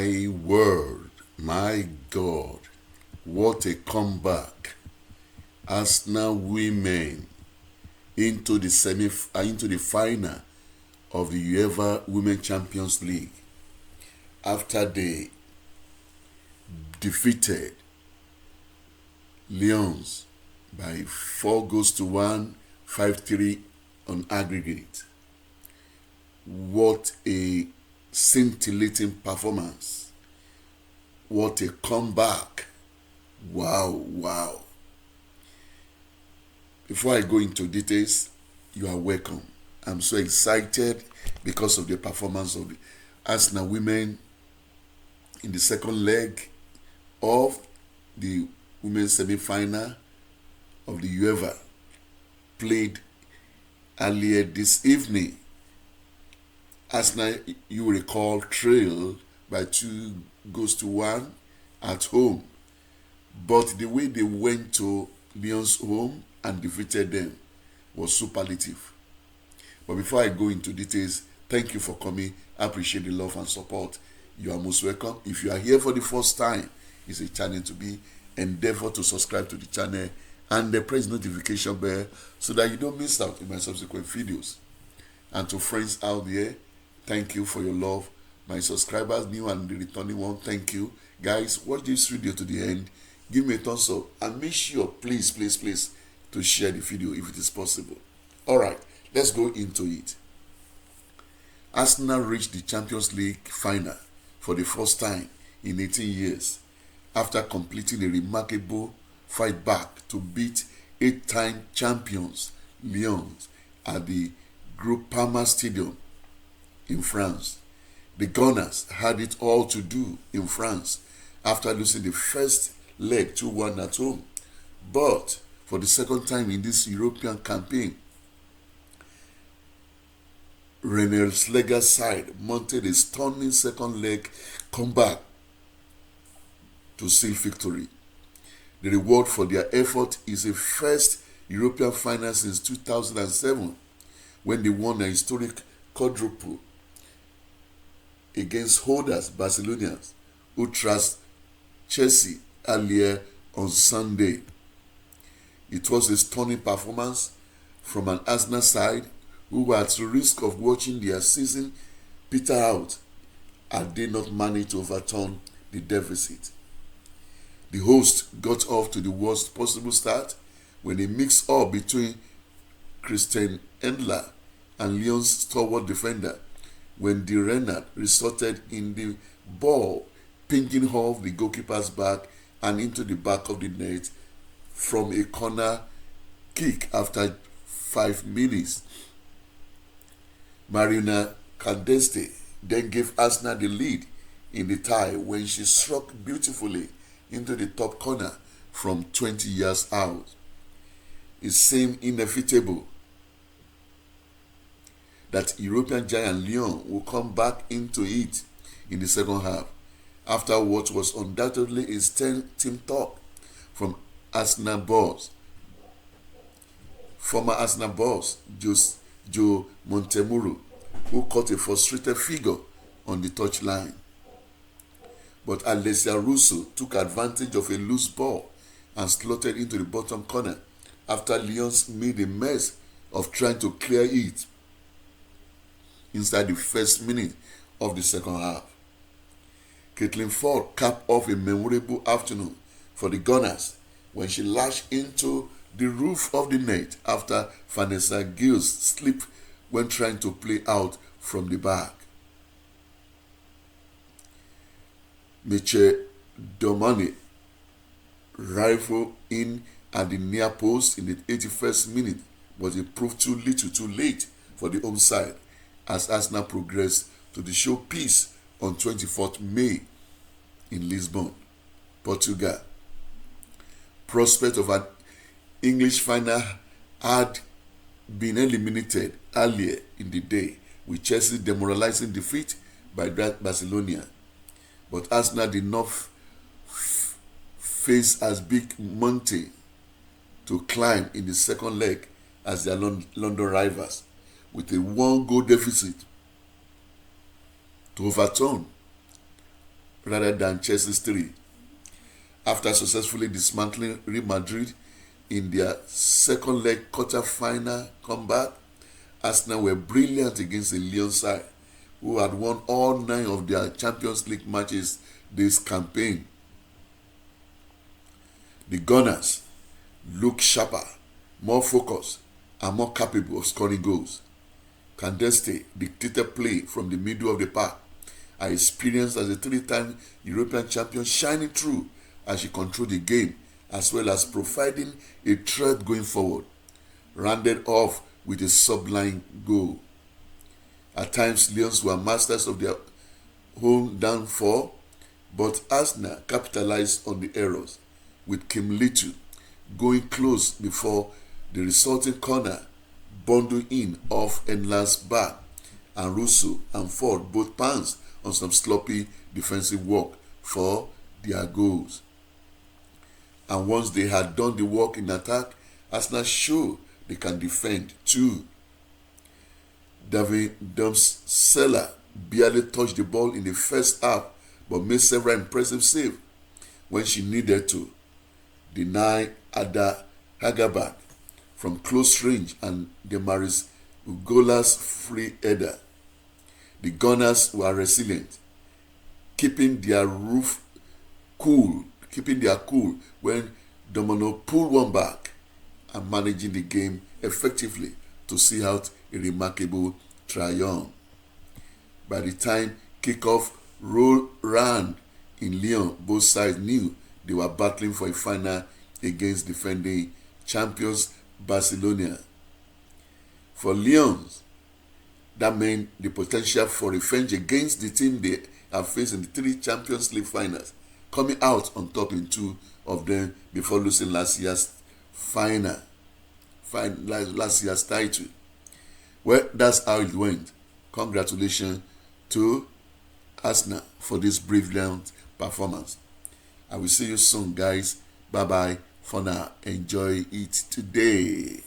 My word, my God, what a comeback. Arsenal women into the into the final of the Uefa Women Champions League after they defeated Lyon by 4-1, 5-3 on aggregate. What a scintillating performance. What a comeback. Wow. Before I go into details, you are welcome. I'm so excited because of the performance of the Arsenal women in the second leg of the women's semi-final of the Uefa played earlier this evening. Arsenal, you recall, trailed by 2-1 at home. But the way they went to Lyon's home and defeated them was superlative. But before I go into details, thank you for coming. I appreciate the love and support. You are most welcome. If you are here for the first time, it's a channel to be. Endeavor to subscribe to the channel and press notification bell so that you don't miss out in my subsequent videos. And to friends out there, thank you for your love. My subscribers, new and the returning one, thank you. Guys, watch this video to the end. Give me a thumbs up and make sure, please, to share the video if it is possible. Alright, let's go into it. Arsenal reached the Champions League final for the first time in 18 years after completing a remarkable fight back to beat 8-time champions Lyon at the Groupama Stadium in France. The Gunners had it all to do in France after losing the first leg 2-1 at home. But for the second time in this European campaign, Renee Slegers' side mounted a stunning second leg comeback to seal victory. The reward for their effort is a first European final since 2007, when they won a historic quadruple against holders Barcelonians, who thrashed Chelsea earlier on Sunday. It was a stunning performance from an Arsenal side who were at risk of watching their season peter out had they not managed to overturn the deficit. The hosts got off to the worst possible start when a mix-up between Christian Endler and Lyon's stalwart defender when De Renard resulted in the ball pinging off the goalkeeper's back and into the back of the net from a corner kick after 5 minutes. Marina Candeste then gave Arsenal the lead in the tie when she struck beautifully into the top corner from 20 yards out. It seemed inevitable that European giant Lyon will come back into it in the second half after what was undoubtedly a team talk from Arsenal boss, former Arsenal boss Joe Montemurro, who caught a frustrated figure on the touchline. But Alessia Russo took advantage of a loose ball and slotted into the bottom corner after Lyon made a mess of trying to clear it inside the first minute of the second half. Caitlin Ford capped off a memorable afternoon for the Gunners when she lashed into the roof of the net after Vanessa Gilles slipped when trying to play out from the back. Michel Domani rifled in at the near post in the 81st minute, but it proved too late for the home side as Arsenal progressed to the showpiece on 24th May in Lisbon, Portugal. Prospect of an English final had been eliminated earlier in the day, with Chelsea demoralizing defeat by Barcelona. But Arsenal did not face as big mountain to climb in the second leg as their London rivals, with a 1-goal deficit to overturn rather than Chelsea's 3. After successfully dismantling Real Madrid in their second leg quarter-final comeback, Arsenal were brilliant against the Lyon side, who had won all 9 of their Champions League matches this campaign. The Gunners look sharper, more focused, and more capable of scoring goals. Candeste dictated play from the middle of the park, her experience as a 3-time European champion shining through as she controlled the game, as well as providing a threat going forward, rounded off with a sublime goal. At times, Lions were masters of their own downfall, but Arsenal capitalized on the errors, with Kim Little going close before the resulting corner bundled in off Enla's back, and Russo and Ford both pounced on some sloppy defensive work for their goals. And once they had done the work in attack, Arsenal showed they can defend too. David Dumsela barely touched the ball in the first half, but made several impressive saves when she needed to, deny Ada Hagabad from close range and Demaris Ugola's free header. The Gunners were resilient, keeping their cool when Domino pulled one back and managing the game effectively to see out a remarkable triumph. By the time kickoff rolled round in Lyon, both sides knew they were battling for a final against defending champions Barcelona. For Lions, that meant the potential for revenge against the team they have faced in the 3 Champions League finals, coming out on top in 2 of them before losing last year's title. Well, that's how it went. Congratulations to Arsenal for this brilliant performance. I will see you soon, guys. Bye bye for now. Enjoy it today.